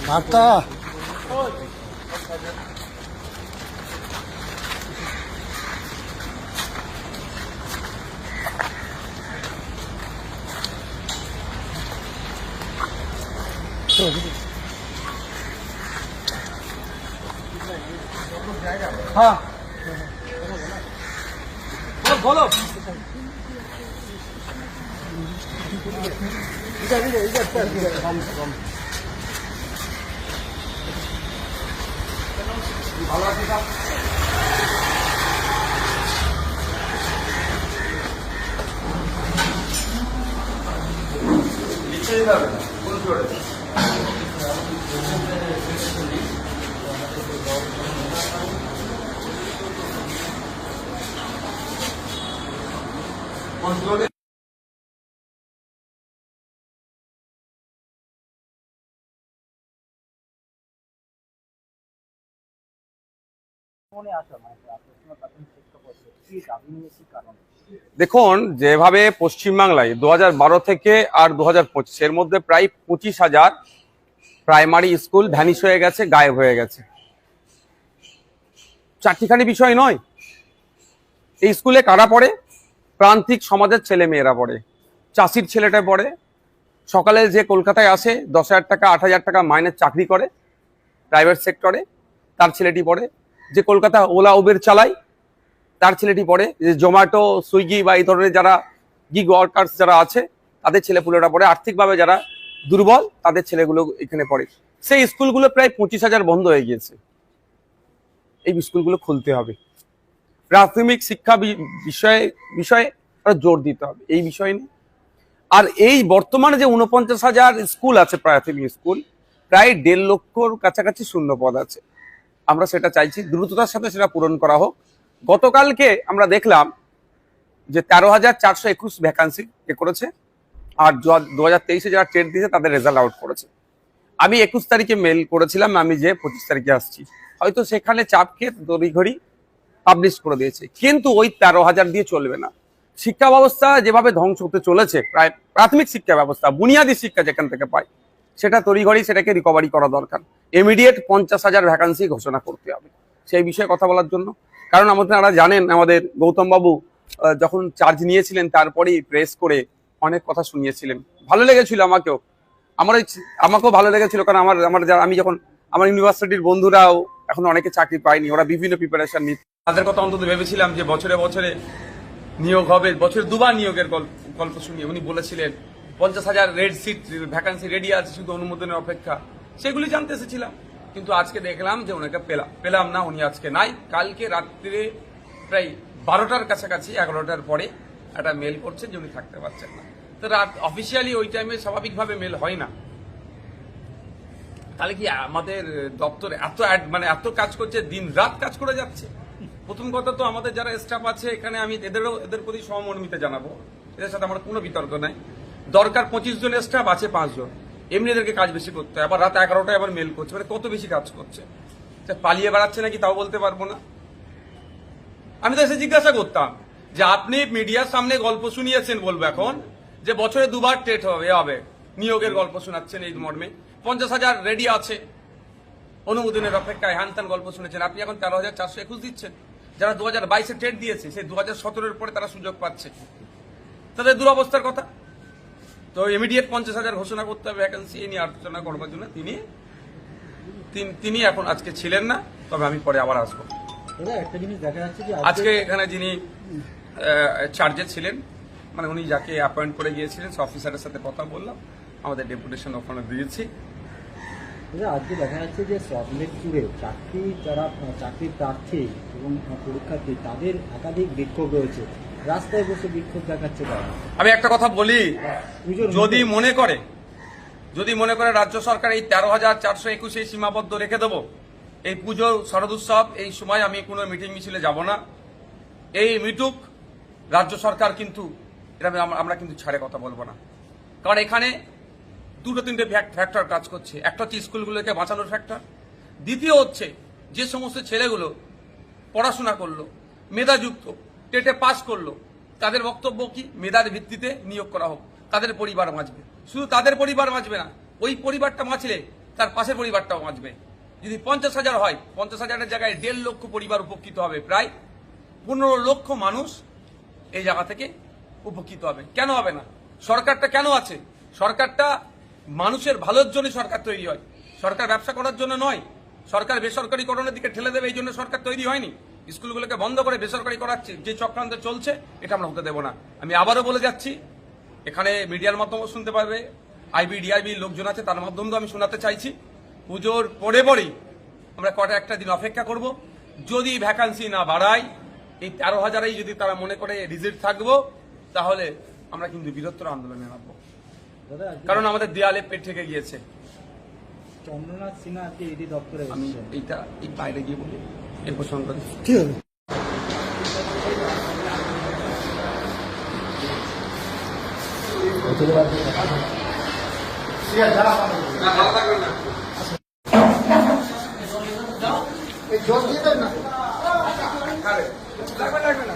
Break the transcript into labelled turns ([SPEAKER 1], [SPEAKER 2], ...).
[SPEAKER 1] ভাতটা
[SPEAKER 2] হ্যাঁ বলো ভালো আছি স্যার লিখে দিতে হবে কোন ফ্লোরে কোন ফ্লোরে
[SPEAKER 3] দেখুন, যেভাবে পশ্চিমবাংলায় 2012 থেকে আর 2025 এর মধ্যে প্রায় 25,000 প্রাইমারি স্কুল ভ্যানিশ হয়ে গেছে, গায়েব হয়ে গেছে। চারটিখানি বিষয় নয়। এই স্কুলে কারা পড়ে? প্রান্তিক সমাজের ছেলে মেয়েরা পড়ে, চাষির ছেলেটা পড়ে, সকালে যে কলকাতায় আসে 10,000 টাকা 8,000 টাকা মাইনের চাকরি করে প্রাইভেট সেক্টরে, তার ছেলেটি পড়ে। যে কলকাতা ওলা উবের চালায় তার ছেলেটি পড়ে। যে জোম্যাটো সুইগি বা এই ধরনের যারা গিগ ওয়ার্কার্স যারা আছে তাদের ছেলেপুলেরা পড়ে। আর্থিকভাবে যারা দুর্বল তাদের ছেলেগুলো এখানে পড়ে। সেই স্কুলগুলো প্রায় 25,000 বন্ধ হয়ে গিয়েছে। এই স্কুলগুলো খুলতে হবে। প্রাথমিক শিক্ষা বিষয়ে জোর দিতে হবে এই বিষয় নিয়ে। আর এই বর্তমানে যে 49,000 স্কুল আছে প্রাথমিক স্কুল, প্রায় 1.5 লক্ষর কাছাকাছি শূন্য পদ আছে। আমরা সেটা চাইছি দ্রুততার সাথে সেটা পূরণ করা হোক। গতকালকে আমরা দেখলাম যে 13,421 ভ্যাকান্সি করেছে, আর 2023-এ যারা টেট দিয়েছে তাদের রেজাল্ট আউট করেছে। আমি 21 তারিখে মেল করেছিলাম, আমি যে 25 তারিখে আসছি, হয়তো সেখানে চাপ খেয়ে তড়িঘড়ি পাবলিশ করে দিয়েছে। কিন্তু ওই 13,000 দিয়ে চলবে না। শিক্ষা ব্যবস্থা যেভাবে ধ্বংস হতে চলেছে, প্রায় প্রাথমিক শিক্ষা ব্যবস্থা, বুনিয়াদী শিক্ষা যেখান থেকে পায়, সেটা তড়িঘড়ি সেটাকে রিকভারি করা দরকার। ইমিডিয়েট 50,000 ভ্যাকান্সি ঘোষণা করতে হবে সেই বিষয়ে কথা বলার জন্য। কারণ আপনারা জানেন, আমাদের গৌতম বাবু যখন চার্জ নিয়েছিলেন তারপরেই প্রেস করে অনেক কথা শুনিয়েছিলেন। ভালো লেগেছিল আমাকেও ভালো লেগেছিল। কারণ আমি যখন আমার ইউনিভার্সিটির বন্ধুরাও এখন অনেকে চাকরি পায়নি, ওরা বিভিন্ন প্রিপারেশন নিচ্ছে, তাদের কথা অন্তত ভেবেছিলাম যে বছরে বছরে নিয়োগ হবে। বছরে দুবার নিয়োগের গল্প শুনিয়ে উনি বলেছিলেন 50,000 রেড সিট ভ্যাকান্সি রেডি আছে, শুধু অনুমোদনের অপেক্ষা। সেগুলি জানতে এসেছিলাম, কিন্তু আজকে দেখলাম যে ওনাকে পেলাম না। উনি আজকে নাই। কালকে রাত্রে প্রায় 12টার কাছাকাছি, 11টার পরে একটা মেল করছেন যে উনি থাকতে পারছেন না। তো রাত অফিসিয়ালি ওই টাইমে স্বাভাবিকভাবে মেল হয় না। তাহলে কি আমাদের দপ্তর এত কাজ করছে, দিন রাত কাজ করে যাচ্ছে? প্রথম কথা তো আমাদের যারা স্টাফ আছে এখানে, আমি এদের প্রতি সহমর্মিতা জানাবো, এদের সাথে আমার কোনো বিতর্ক নাই। দরকার 25 জন স্টাফ, আছে 5 জন। এমনি এদেরকে কাজ বেশি করতে হয়, আবার রাত 11টায় আবার মেল করছে, মানে কত বেশি কাজ করছে। পালিয়ে বেড়াচ্ছে নাকি তাও বলতে পারবো না। আমি তো এসে জিজ্ঞাসা করতাম যে আপনি মিডিয়ার সামনে গল্প শুনিয়েছেন, বলবো এখন যে বছরে দুবার টেট হবে নিয়োগের গল্প শোনাচ্ছেন এই মর্মে। 50,000 রেডি আছে, অনুমোদনের অপেক্ষায়, হ্যান গল্প শুনেছেন। আপনি এখন 13,421 দিচ্ছেন। যারা 2022-এ টেট দিয়েছে, সেই 2017-এর পরে তারা সুযোগ পাচ্ছে, তাদের দুরবস্থার কথা। তো ইমিডিয়েট 50,000 ঘোষণা করতে হবে ভ্যাকেন্সি। এই নিয়ে আলোচনা করবার জন্য তিনি এখন আজকে ছিলেন না, তবে আমি পরে আবার আসবো।
[SPEAKER 1] একটা জিনিস দেখা যাচ্ছে যে
[SPEAKER 3] আজকে এখানে যিনি চার্জে ছিলেন, মানে উনি যাকে অ্যাপয়েন্ট করে গিয়েছিলেন, সে অফিসারের সাথে কথা বললাম, আমাদের ডেপুটেশন ওখানে দিয়েছি।
[SPEAKER 1] আজকে দেখা যাচ্ছে যে সল্টলেকপুরে যারা চাকরি প্রার্থী এবং পরীক্ষার্থী, তাদের একাধিক বিক্ষোভ রয়েছে, রাস্তায় বসে বিক্ষোভ দেখাচ্ছে তারা।
[SPEAKER 3] আমি একটা কথা বলি, যদি মনে করে রাজ্য সরকার এই 13,421 সীমাবদ্ধ রেখে দেবো, এই পুজো শরদ উৎসব এই সময় আমি কোনো মিটিং মিছিলে যাব না। এই মিটুক রাজ্য সরকার, কিন্তু এটা আমরা কিন্তু ছাড়ে কথা বলবো না। কারণ এখানে 2-3টে ফ্যাক্টর কাজ করছে। একটা হচ্ছে স্কুলগুলোকে বাঁচানোর ফ্যাক্টর, দ্বিতীয় হচ্ছে যে সমস্ত ছেলেগুলো পড়াশোনা করলো, মেধাযুক্ত, টেটে পাস করলো, তাদের বক্তব্য কি মেধার ভিত্তিতে নিয়োগ করা হোক, তাদের পরিবার বাঁচবে। শুধু তাদের পরিবার বাঁচবে না, ওই পরিবারটা বাঁচলে তার পাশের পরিবারটাও বাঁচবে। যদি 50,000 হয়, 50,000-এর জায়গায় 1.5 লক্ষ পরিবার উপকৃত হবে, প্রায় 15 লক্ষ মানুষ এই জায়গা থেকে উপকৃত হবে। কেন হবে না? সরকারটা কেন আছে? সরকারটা মানুষের ভালোর জন্য সরকার তৈরি হয়, সরকার ব্যবসা করার জন্য নয়। সরকার বেসরকারীকরণের দিকে ঠেলে দেবে এই জন্য সরকার তৈরি হয়নি। স্কুলগুলোকে বন্ধ করে বেসরকারি করাচ্ছে যে চক্রান্ত চলছে, এটা আমরা হতে দেবো না। আমি আবারও বলে যাচ্ছি, এখানে মিডিয়ার মাধ্যমে শুনতে পারবে, আইবি ডিআইবি লোকজন আছে, তার মাধ্যমেও আমি শোনাতে চাইছি। পুজোর পরেই আমরা একটা দিন অপেক্ষা করব। যদি ভ্যাকান্সি না বাড়ায়, এই 13,000-এই যদি তারা মনে করে রিজিট থাকবো, তাহলে আমরা কিন্তু বৃহত্তর আন্দোলনে নামবো।
[SPEAKER 1] দাদা, আজকে
[SPEAKER 3] কারণ আমাদের দেয়ালে পেট থেকে গিয়েছে।
[SPEAKER 1] চন্দ্রনাথ সিনহা আজকে ইডি দপ্তরে
[SPEAKER 3] আমি
[SPEAKER 1] এসেছেন।
[SPEAKER 3] এইটা এই বাইরে গিয়ে বলি এই প্রসঙ্গ করে।
[SPEAKER 1] ঠিক আছে।
[SPEAKER 2] না, ভালো থাকবেন না।
[SPEAKER 1] জল দিয়ে দেন না।
[SPEAKER 3] লাগবে না।